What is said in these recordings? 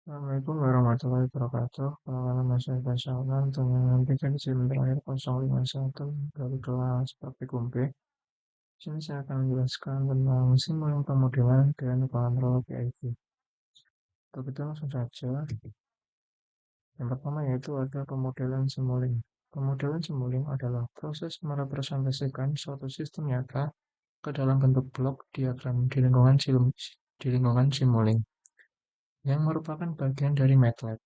Assalamualaikum warahmatullahi wabarakatuh. Perkenalkan nama saya Faisal untuk menyampaikan SIM terakhir 051 dari kelas Praktikum B. Di sini saya akan menjelaskan tentang simulan pemodelan dan kontrol PID. Untuk itu langsung saja. Yang pertama yaitu ada pemodelan simuling. Pemodelan simuling adalah proses merepresentasikan suatu sistem nyata ke dalam bentuk blok diagram di lingkungan simuling, yang merupakan bagian dari MATLAB.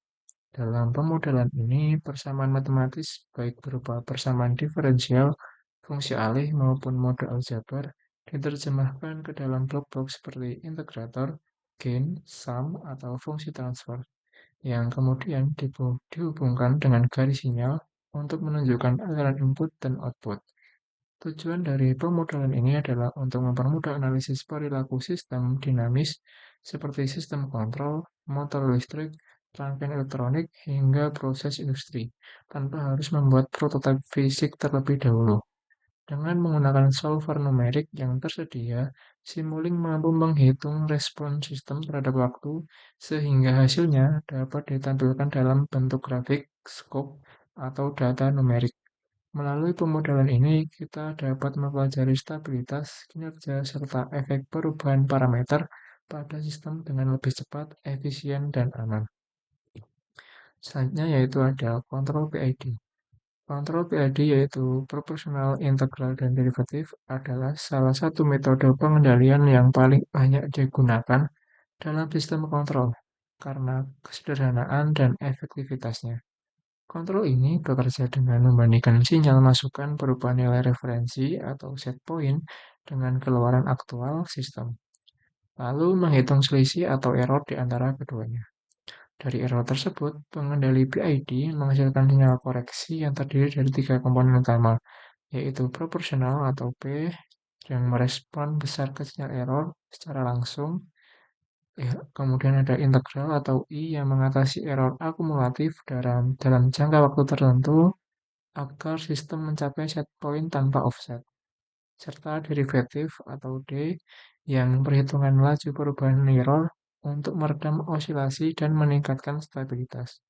Dalam pemodelan ini, persamaan matematis, baik berupa persamaan diferensial, fungsi alih, maupun mode aljabar, diterjemahkan ke dalam blok-blok seperti integrator, gain, sum, atau fungsi transfer, yang kemudian dihubungkan dengan garis sinyal untuk menunjukkan aliran input dan output. Tujuan dari pemodelan ini adalah untuk mempermudah analisis perilaku sistem dinamis seperti sistem kontrol, motor listrik, rangkaian elektronik, hingga proses industri, tanpa harus membuat prototipe fisik terlebih dahulu. Dengan menggunakan solver numerik yang tersedia, Simulink mampu menghitung respon sistem terhadap waktu, sehingga hasilnya dapat ditampilkan dalam bentuk grafik, scope, atau data numerik. Melalui pemodelan ini, kita dapat mempelajari stabilitas, kinerja, serta efek perubahan parameter pada sistem dengan lebih cepat, efisien, dan aman. Selanjutnya yaitu ada kontrol PID. Kontrol PID yaitu proporsional, integral, dan derivatif adalah salah satu metode pengendalian yang paling banyak digunakan dalam sistem kontrol karena kesederhanaan dan efektivitasnya. Kontrol ini bekerja dengan membandingkan sinyal masukan berupa nilai referensi atau set point dengan keluaran aktual sistem, lalu menghitung selisih atau error di antara keduanya. Dari error tersebut, pengendali PID menghasilkan sinyal koreksi yang terdiri dari tiga komponen utama, yaitu proporsional atau P yang merespon besar ke sinyal error secara langsung, ya, kemudian ada integral atau I yang mengatasi error akumulatif dalam jangka waktu tertentu agar sistem mencapai set point tanpa offset, serta derivatif atau D yang perhitungan laju perubahan error untuk meredam osilasi dan meningkatkan stabilitas.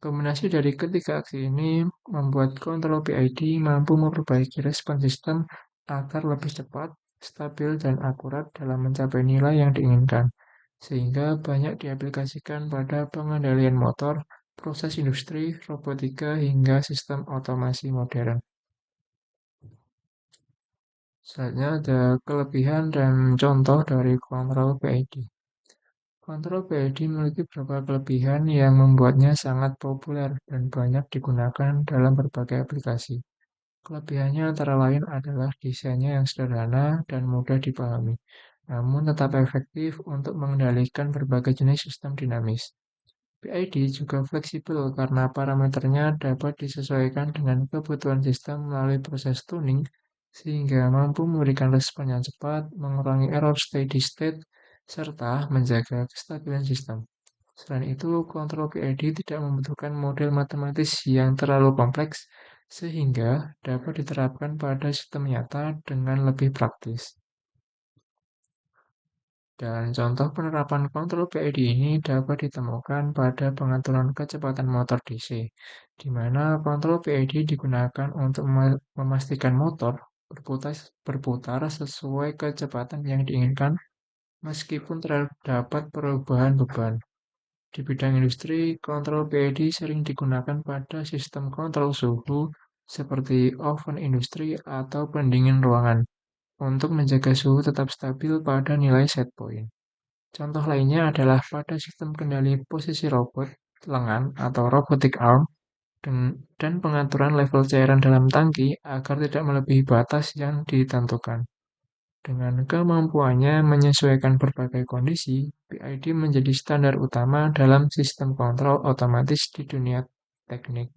Kombinasi dari ketiga aksi ini membuat kontrol PID mampu memperbaiki respon sistem agar lebih cepat, stabil, dan akurat dalam mencapai nilai yang diinginkan, sehingga banyak diaplikasikan pada pengendalian motor, proses industri, robotika, hingga sistem otomasi modern. Selanjutnya ada kelebihan dan contoh dari kontrol PID. Kontrol PID memiliki beberapa kelebihan yang membuatnya sangat populer dan banyak digunakan dalam berbagai aplikasi. Kelebihannya antara lain adalah desainnya yang sederhana dan mudah dipahami, namun tetap efektif untuk mengendalikan berbagai jenis sistem dinamis. PID juga fleksibel karena parameternya dapat disesuaikan dengan kebutuhan sistem melalui proses tuning, sehingga mampu memberikan respon yang cepat, mengurangi error steady state, serta menjaga kestabilan sistem. Selain itu, kontrol PID tidak membutuhkan model matematis yang terlalu kompleks, sehingga dapat diterapkan pada sistem nyata dengan lebih praktis. Dan contoh penerapan kontrol PID ini dapat ditemukan pada pengaturan kecepatan motor DC, di mana kontrol PID digunakan untuk memastikan motor berputar sesuai kecepatan yang diinginkan meskipun terdapat perubahan beban. Di bidang industri, kontrol PID sering digunakan pada sistem kontrol suhu seperti oven industri atau pendingin ruangan untuk menjaga suhu tetap stabil pada nilai set point. Contoh lainnya adalah pada sistem kendali posisi robot lengan atau robotic arm dan pengaturan level cairan dalam tangki agar tidak melebihi batas yang ditentukan. Dengan kemampuannya menyesuaikan berbagai kondisi, PID menjadi standar utama dalam sistem kontrol otomatis di dunia teknik.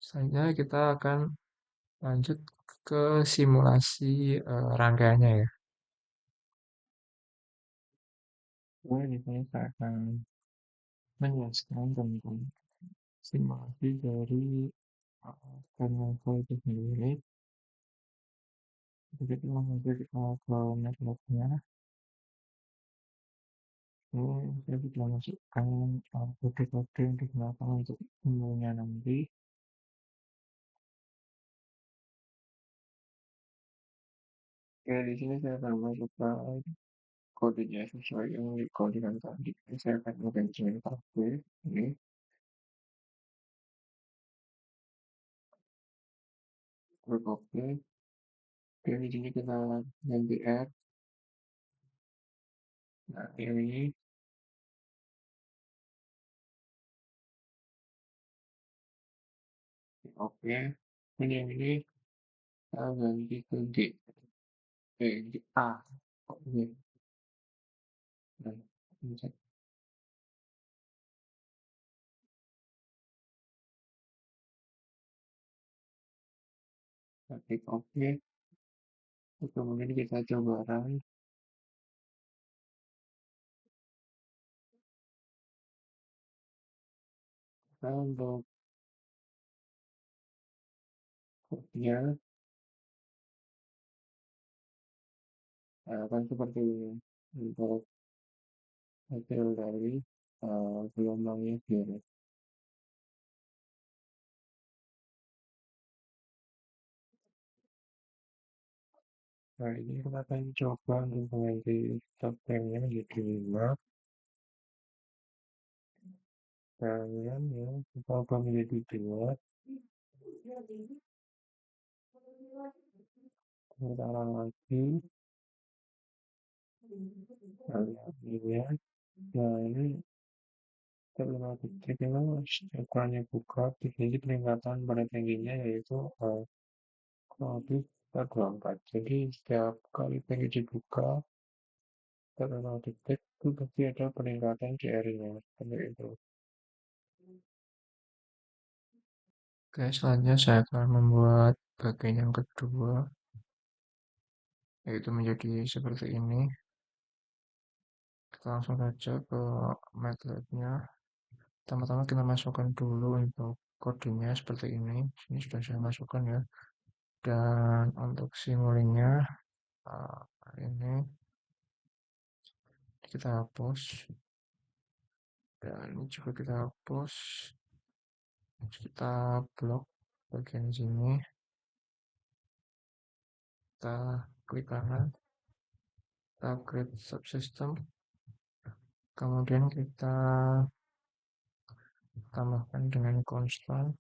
Selanjutnya kita akan lanjut ke simulasi rangkaiannya ya. Nah, di sini saya akan menjelaskan tentang simulasi dari kernel itu sendiri. Jadi kita langsung ke MATLAB-nya. Saya sudah masukkan kode-kode yang digunakan untuk ilmunya nanti. Oke, di sini saya akan masukkan kodenya sesuai yang dikodekan tadi. Saya akan mengganti pakai ini, klik oke. Dan di sini kita ganti add. Nah, ini oke. Dan yang ini kita ganti ke G. G A. Oke. Nah, pencet klik oke. Kemudian kita coba run. Nah, untuk kodenya kan seperti ini. Untuk hasil dari gelombangnya sendiri. Nah, ini kita akan coba untuk mengganti stopnya menjadi 5. Kemudian ya, kita ubah menjadi 2. Kita ulang lagi. Nah, lihat ini ya. Nah, ini terminal titik ini ukurannya buka, di sini peningkatan pada tingginya yaitu kurang lebih 424. Jadi setiap kali tinggi dibuka terminal titik itu pasti ada peningkatan CR-nya seperti itu. Oke, selanjutnya saya akan membuat bagian yang kedua, yaitu menjadi seperti ini. Kita langsung saja ke MATLAB-nya. Pertama-tama kita masukkan dulu untuk kodenya seperti ini. Ini sudah saya masukkan ya. Dan untuk simulingnya ini kita hapus. Dan ini juga kita hapus. Kita blok bagian sini. Kita klik kanan. Kita create subsystem. Kemudian kita tambahkan dengan konstan.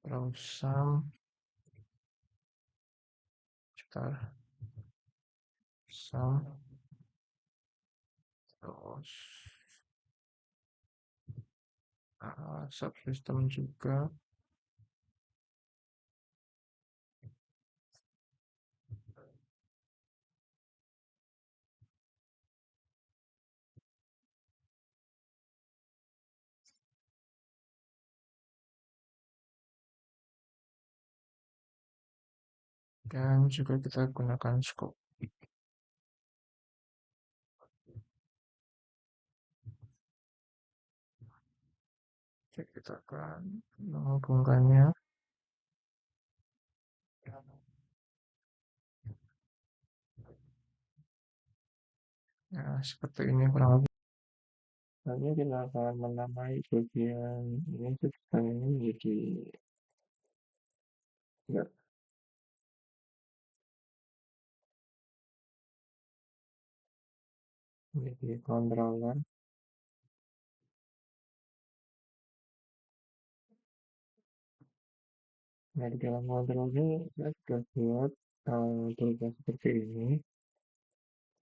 Terus sum, terus subsystem juga. Dan juga kita gunakan scope. Oke, kita akan menghubungkannya. Nah, seperti ini kurang lebih. Selanjutnya kita akan menamai bagian ini subsystem ini ya, menjadi controller. Nah, di dalam controller ini saya sudah buat berubah seperti ini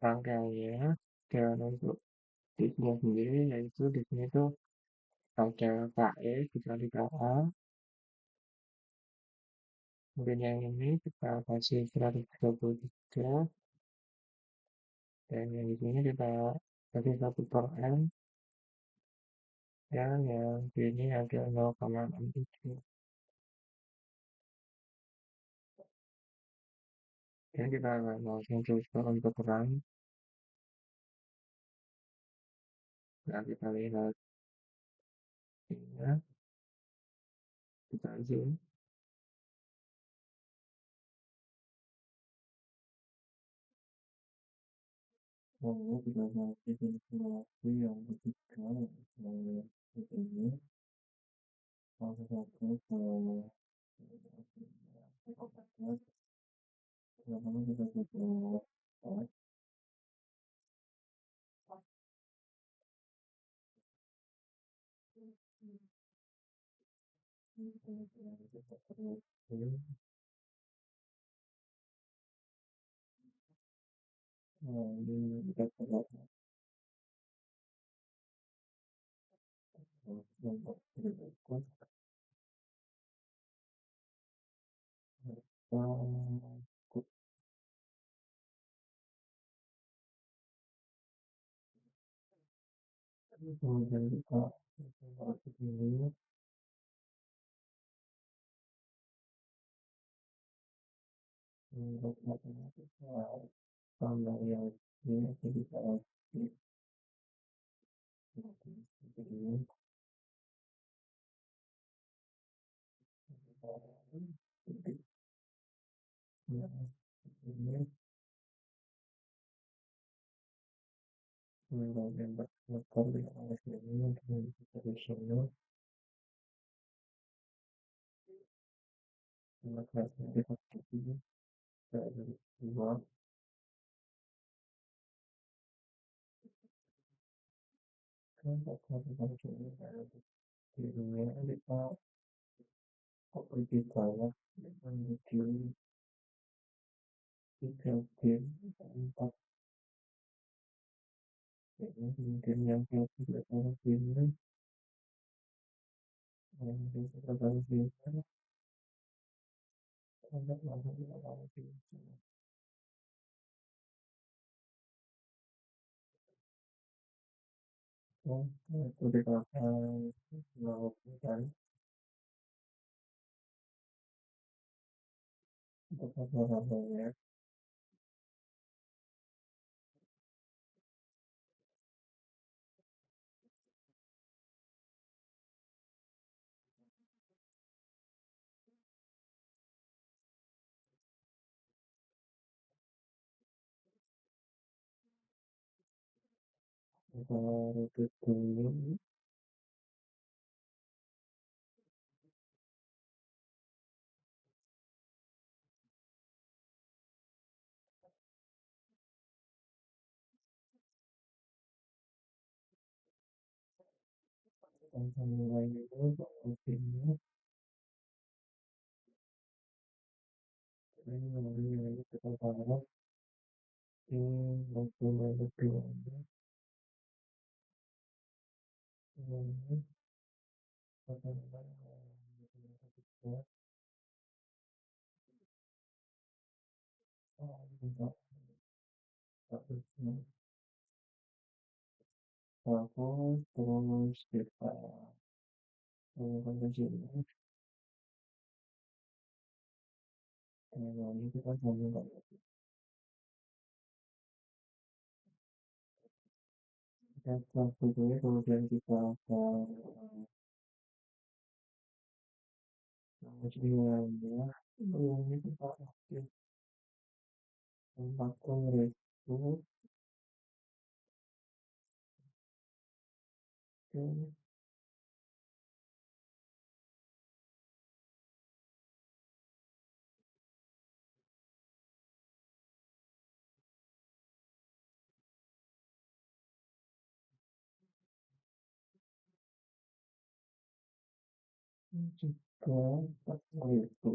rangkaiannya. Dan untuk di sebelah sendiri yaitu di sini tuh ada KE dikali KA. Kemudian yang ini kita kasih 133. Dan yang di sini kita kasih 1 per M. Dan yang di ini ada 0,67. Dan kita akan langsung coba untuk run. Nah, kita lihat ini ya. Kita zoom. Lalu juga masih informasi yang ketiga mengenai ini salah satu pertama kita butuh kita perlu untuk berikut kemudian kita ini untuk matematika tambah yang ini bisa jadi ini kemudian berkaitan dengan ini kita di sini maka kita ini dari dua kan kita ini di dunia kita kita ya menuju tiga tim empat ini mungkin yang kita tahu ini yang kita tahu ini untuk masuk ke dalam tim so itu dikatakan melakukan untuk masalahnya baru dulu tentang mulai dulu timnya ini mengenai kita tahu tim maupun lebih ini bagaimana untuk statusnya bagus terus kita mengkaji ini kita sambungkan data sebetulnya kemudian kita akan kemudian ya ini kita aktif tempat resiko dan juga setelah itu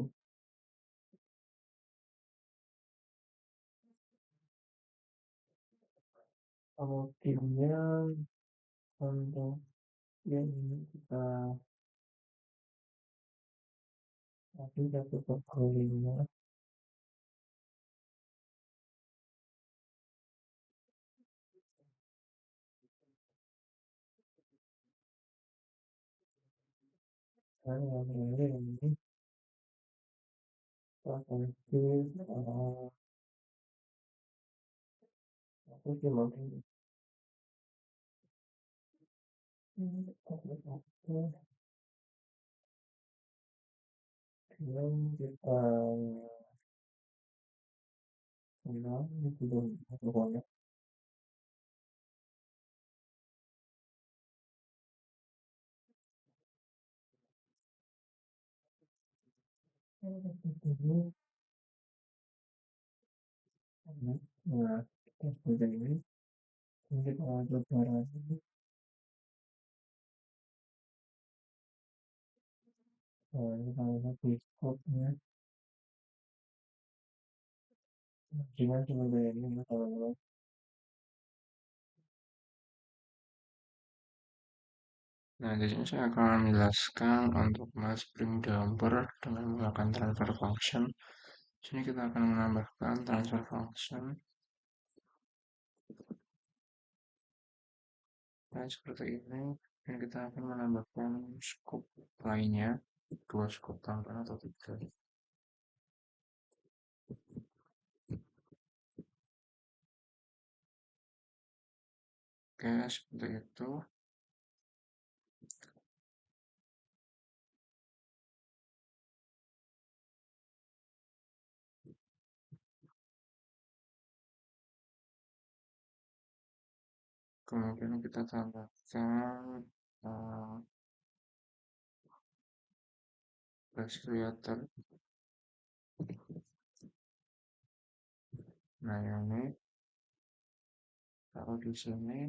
kalau timnya untuk yang ini kita nanti satu portfolionya saya ini perspektif aku sih mungkin yang kita kenal itu belum satu banyak Dulu ya kita sebagai ini mungkin coba lagi kita lihat di scope-nya gimana sebagai ini ya kalau nah, di sini saya akan menjelaskan untuk mas spring jumper dengan menggunakan transfer function. Di sini kita akan menambahkan transfer function nah, seperti ini dan kita akan menambahkan scope lainnya, dua scope tambahan atau tiga. Oke, seperti itu. Kemudian kita tambahkan flash creator. Nah, ini taruh di sini.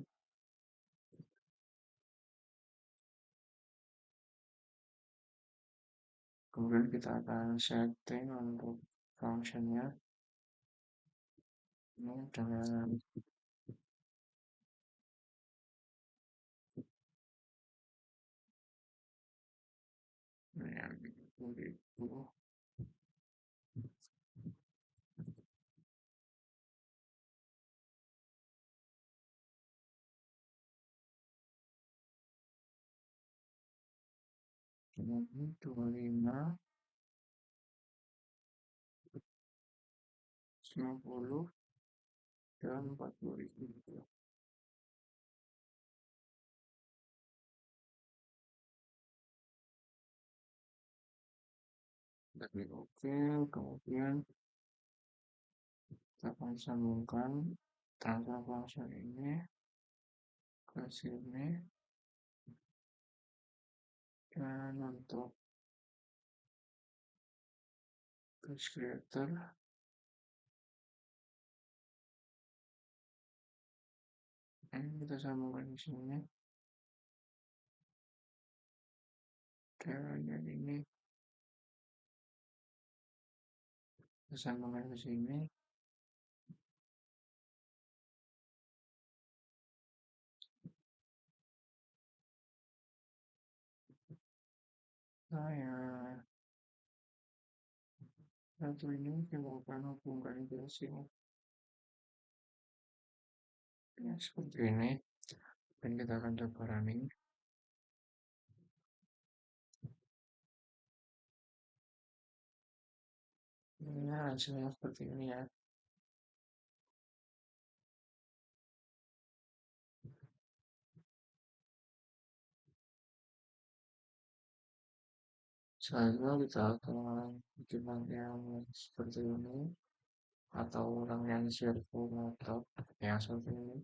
Kemudian kita akan setting untuk functionnya ini dengan yang itu. Kemudian 25, 90, dan 40.000. Kita klik OK, kemudian kita akan sambungkan transfer function ini ke sini dan untuk page creator ini kita sambungkan di sini dan ini kita sambungkan ke sini. Saya satu ini kita akan hubungkan ke sini ya, seperti ini dan kita akan coba running. Ya, hasilnya seperti ini ya. Selanjutnya kita akan bikin yang seperti ini atau rangkaian servo motor yang seperti ini.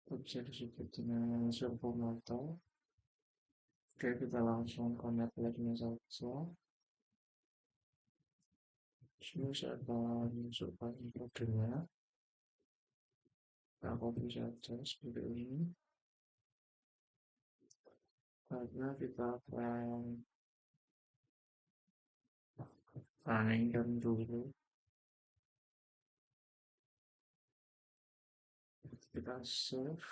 Itu bisa disebut dengan servo motor. Oke, kita langsung connect lagi saja. Sini saya akan masukkan kodenya. Kita copy saja seperti ini. Karena kita akan running dan dulu. Kita save.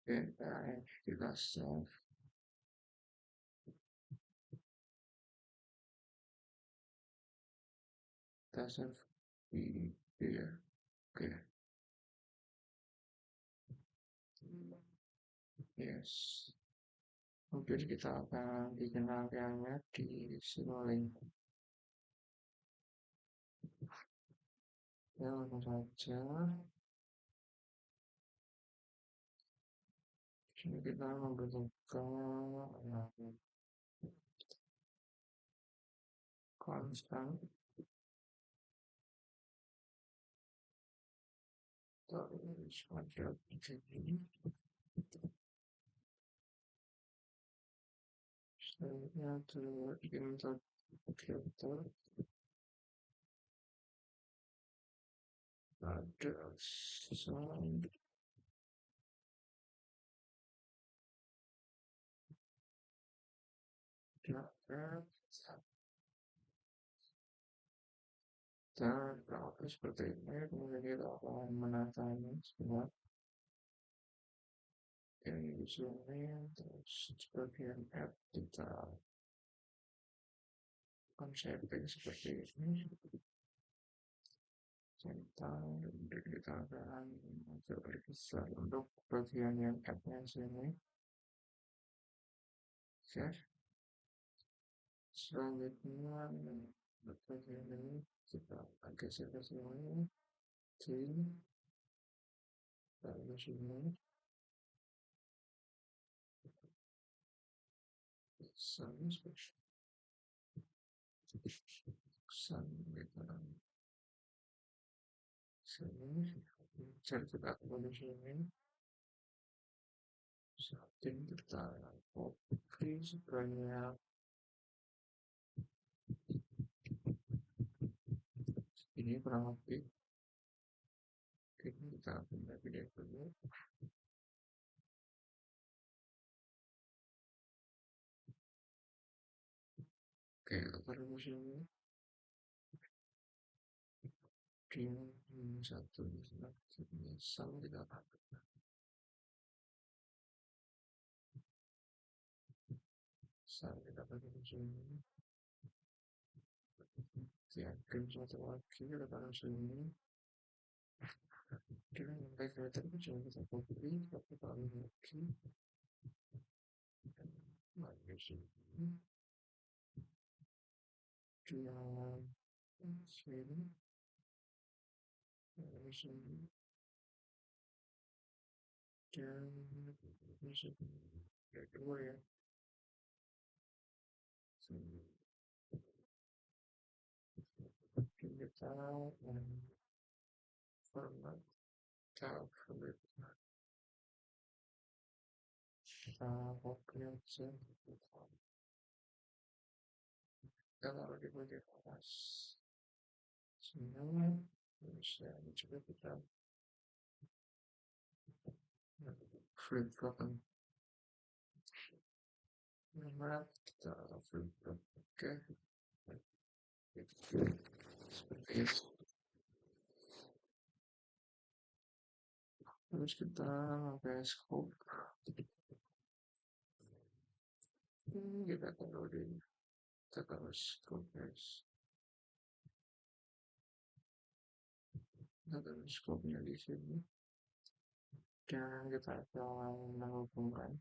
Oke, baik. Kita save. Kita save di ya. Oke. Yes. Kemudian kita akan bikin rangkaiannya di Simulink. Ya, langsung saja. Sini kita membutuhkan konstan terus ada begini. Saya input filter ada sound dapat dan kalau seperti ini kemudian kita akan menatanya semua yang di sini terus sebagian add kita akan setting seperti ini centang dan kita akan coba bisa untuk bagian yang add-nya sini save selanjutnya bagian ini kita agak geser ke sini lalu sini sun kita sini cari kita kembali sini setting kita copy sebanyak ini kurang lebih ini kita pindah dulu oke taruh sini di satu sama kita sama kita pakai di sini yakin satu lagi kita taruh sini kita sampai kelihatan cuma kita copy tapi taruh lagi lagi sini dia sini sini dan sini kedua ya sini kita format calculate kita copy aja kita taruh di bagian atas sini bisa coba kita flip flop nomor kita flip flop oke seperti itu terus kita pakai scope kita taruh di kita taruh scope guys kita taruh scope nya di sini dan kita akan menghubungkan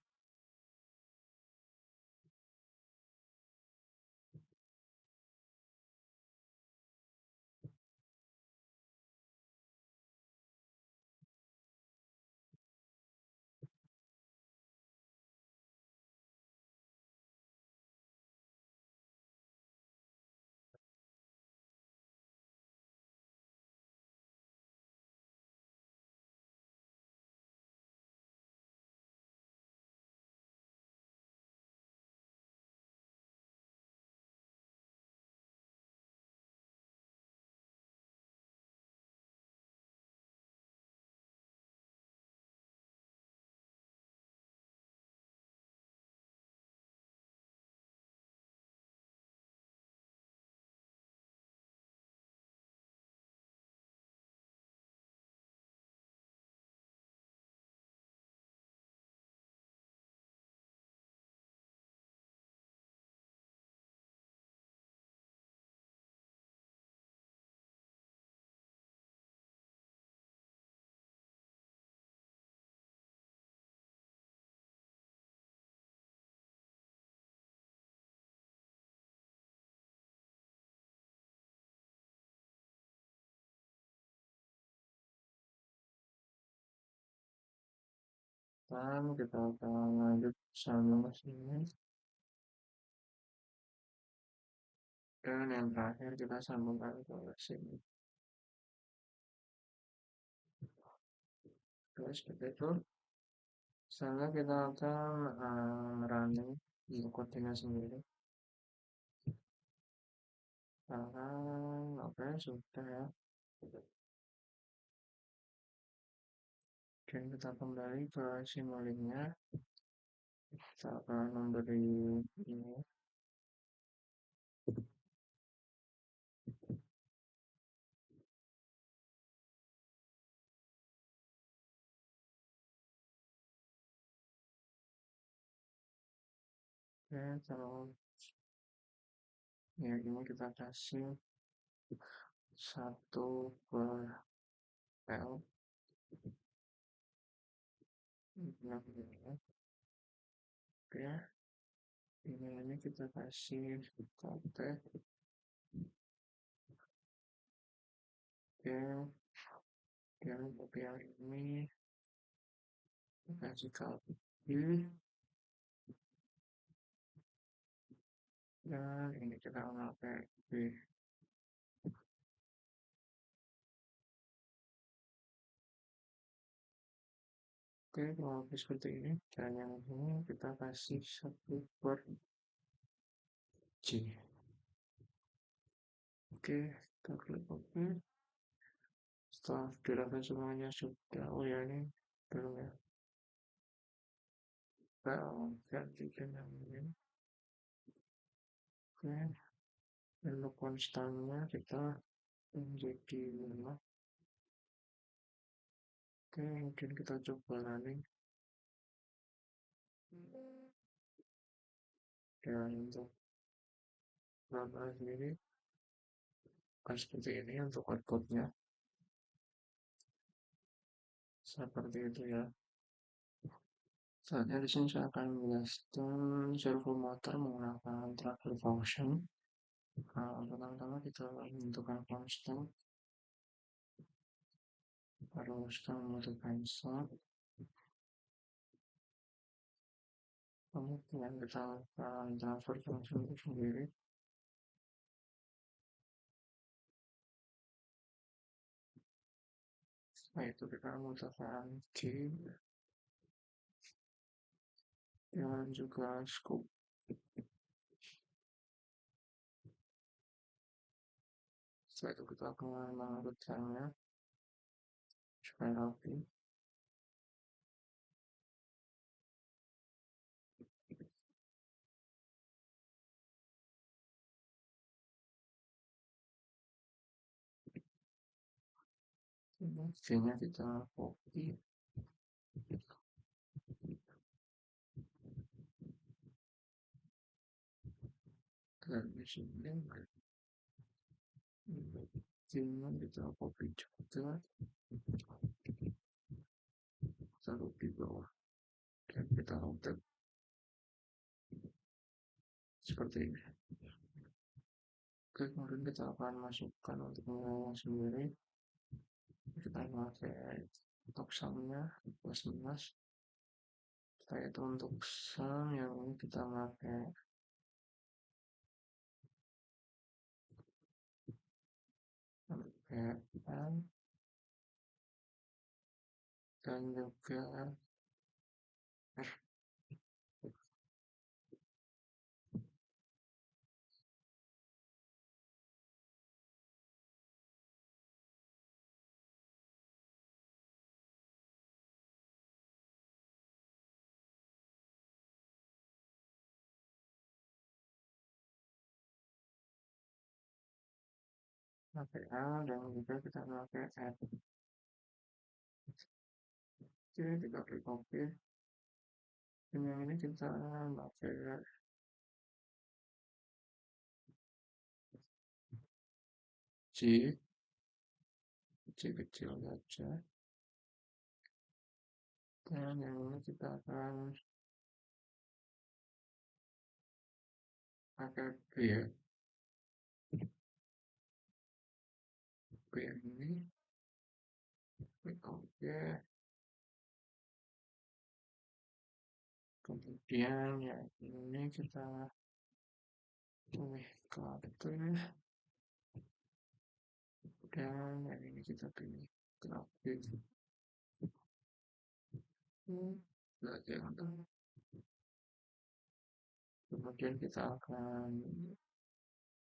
Dan kita akan lanjut sambung ke sini. Dan yang terakhir kita sambungkan ke sini. Terus seperti itu. Selanjutnya kita akan running di codingnya sendiri. Oke, sudah ya. Dan kita kembali ke simulingnya. Kita akan memberi ini. Oke, terus ya ini kita kasih 1/L. Oke, ini kita kasih kontek. Oke, dan untuk yang ini kita kasih copy. Dan ini kita pakai B. Oke, kalau seperti ini, caranya ini kita kasih 1/G. Oke, kita klik OK. Setelah dirasa semuanya sudah, oh ya ini belum ya. Kita gantikan yang ini. Oke, untuk konstannya kita menjadi 5. Oke, mungkin kita coba running. Dan untuk run sendiri, seperti ini untuk outputnya. Seperti itu ya. Saatnya di sini saya akan menjelaskan servo motor menggunakan traktor function. Pertama-tama kita menentukan constant, terus kita menentukan sum, kemudian kita akan transfer function itu sendiri. Setelah itu kita menentukan key dan juga scope. Setelah itu kita akan mengurutkannya supaya rapi. Key-nya kita copy dan di sini key-nya kita copy juga, taruh di bawah dan kita rotate seperti ini. Oke, kemudian kita akan masukkan untuk mengulang sendiri. Kita pakai untuk sumnya plus minus. Setelah itu untuk sum yang ini kita pakai N dan juga F. Pakai A dan juga kita pakai F. Oke, kita klik OK. Dan yang ini kita pakai C, C kecil saja. Dan yang ini kita akan pakai B ya. B yang ini, klik OK. Kemudian ya ini kita pilih kartu ya. Dan yang ini kita pilih grafik. Belajar. Kemudian kita akan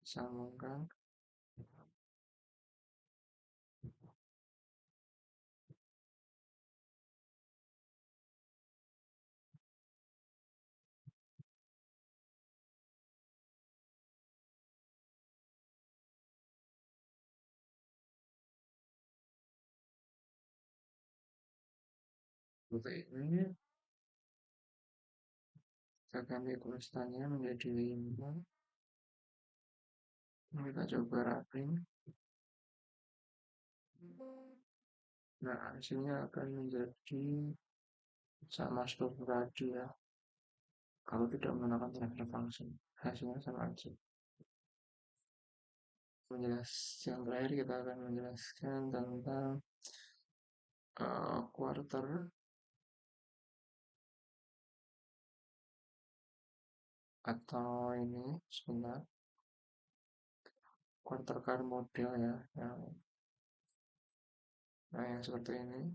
sambungkan seperti ini. Kita ganti tulisannya menjadi 5. Kita coba wrapping. Nah, hasilnya akan menjadi sama seperti tadi ya. Kalau tidak menggunakan transfer function, hasilnya sama aja. Yang terakhir kita akan menjelaskan tentang quarter atau ini sebentar quarter card model ya, yang seperti ini.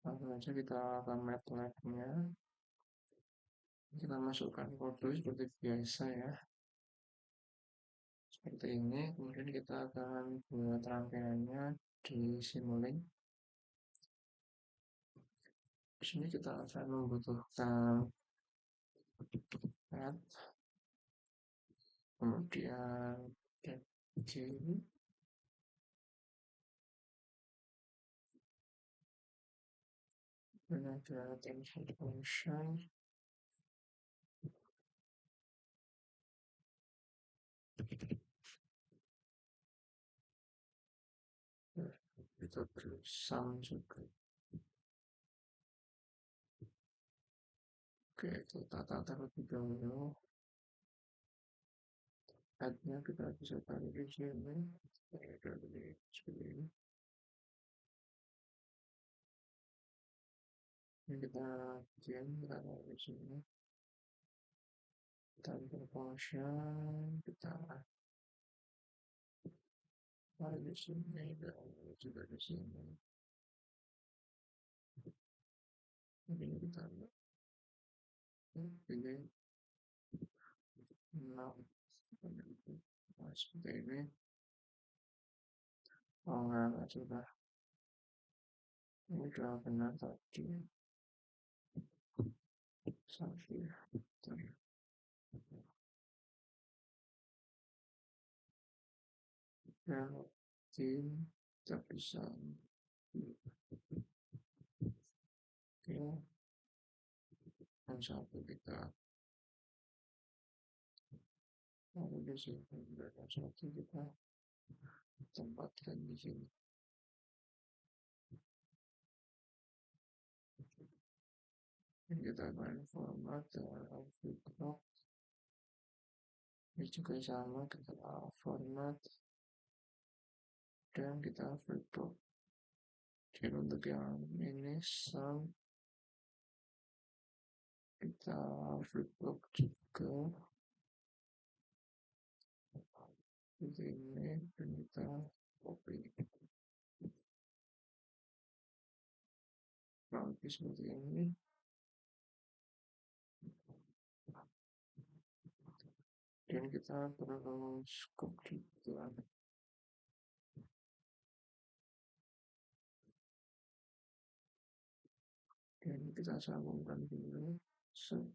Langsung saja kita akan MATLAB-nya, kita masukkan kode seperti biasa ya, seperti ini. Kemudian kita akan buat rangkaiannya di Simulink. Di sini kita akan membutuhkan add, kemudian get game, dan ada transfer function. Kita perlu sum juga. Oke, kita tata terlebih dahulu. Add-nya kita bisa taruh di sini. Seperti ini. Ini kita bikin taruh di sini. Transfer function kita taruh di sini dan juga di sini. Ini kita pilih 6. Seperti ini. Oh enggak sudah. Ini sudah benar tadi. Sampai dan mungkin kita bisa yang satu kita lalu di sini dan yang satu kita tempatkan di sini. Ini kita akan format output block. Ini juga sama, kita format dan kita flip block. Jadi untuk yang ini sum kita flip block juga seperti ini dan kita copy nanti seperti ini. Dan kita perlu scope juga. Dan kita sambungkan dulu. Sudah,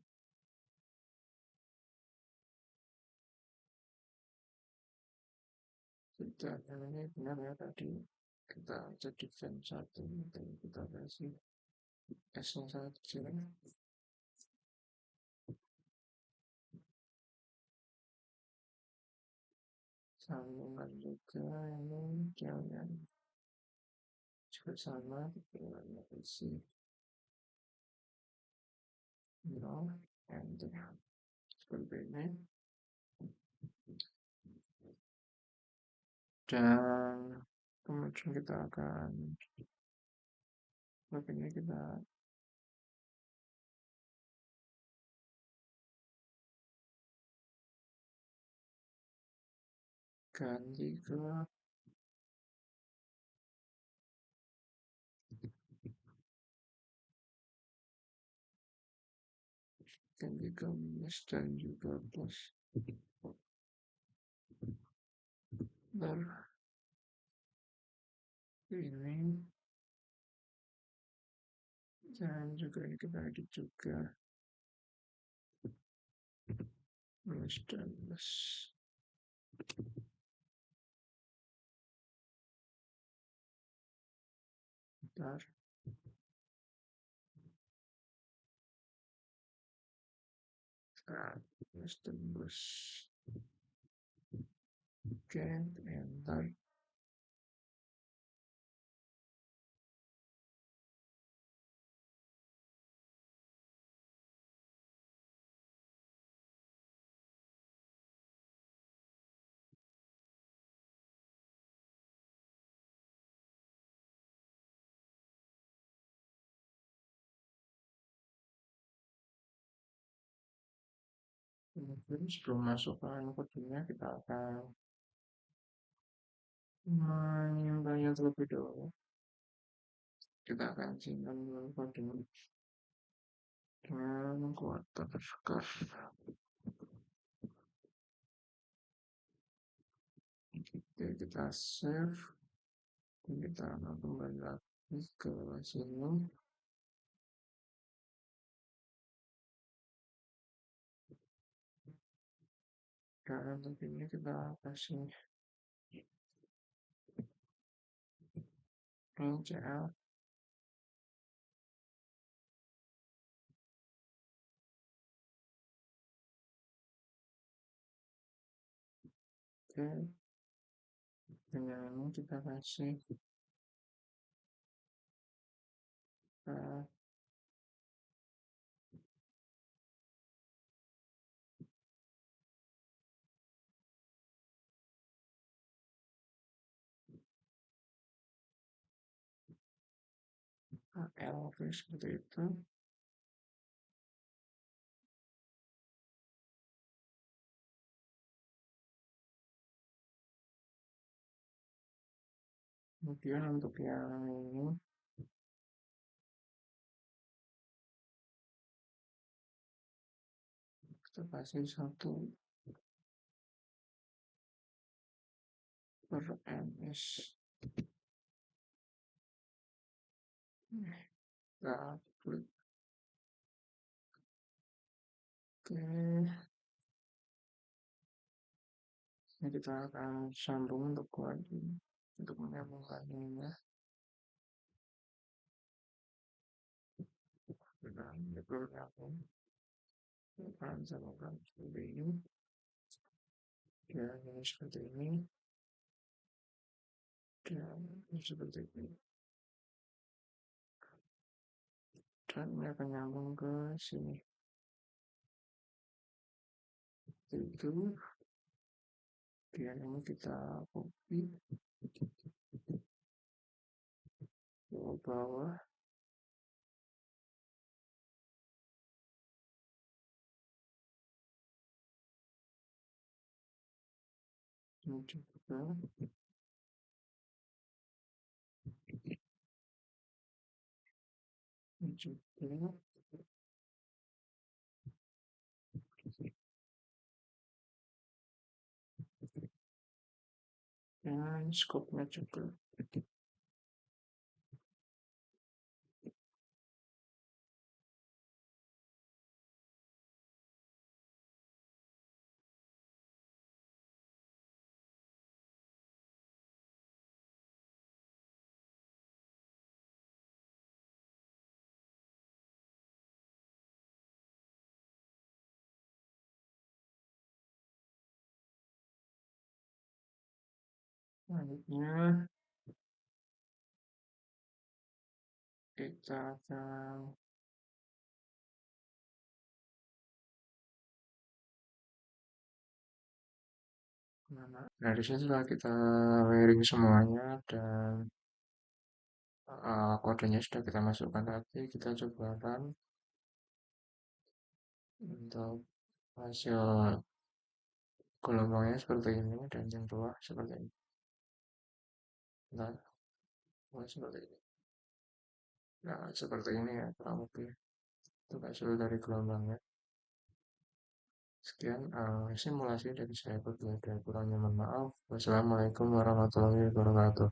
ini benar ya tadi kita jadikan satu dan kita kasih S-nya sangat kecil. Sambungan juga ini jangan juga sama dengan isi 0 and seperti ini. Dan kemudian kita akan ini kita ganti ke minus dan juga plus. Bentar, ini dan juga ini kita edit juga minus dan plus. Bentar, minus dan plus. Oke, enter. Mungkin sebelum masuk ke kodenya kita akan menyimpulnya terlebih dahulu. Kita akan simpan dulu kodenya dengan kuota terskar. Oke, kita save. Kita akan kembali lagi ke sini. Dan tentunya kita kasih CL. Oke, dengan ini kita kasih AL seperti itu. Kemudian untuk yang ini kita kasih 1/ms. Kita klik. Oke, ini kita akan sambung untuk menyambungkannya dengan beberapa akan sambungkan seperti ini. Dan ini seperti ini. Dan ini seperti ini. Dan ini akan nyambung ke sini. Itu. Dan ini kita copy ke bawah. Ini juga. Ini juga. Dan scope-nya juga. Selanjutnya kita akan mana? Nah, di sini setelah kita wiring semuanya dan kodenya sudah kita masukkan tadi, kita coba run untuk hasil gelombangnya seperti ini dan yang bawah seperti ini. Nah, mulai seperti ini. Nah, seperti ini ya kurang lebih. Itu hasil dari gelombangnya. Sekian simulasi dari saya berdua dan kurangnya mohon maaf. Wassalamualaikum warahmatullahi wabarakatuh.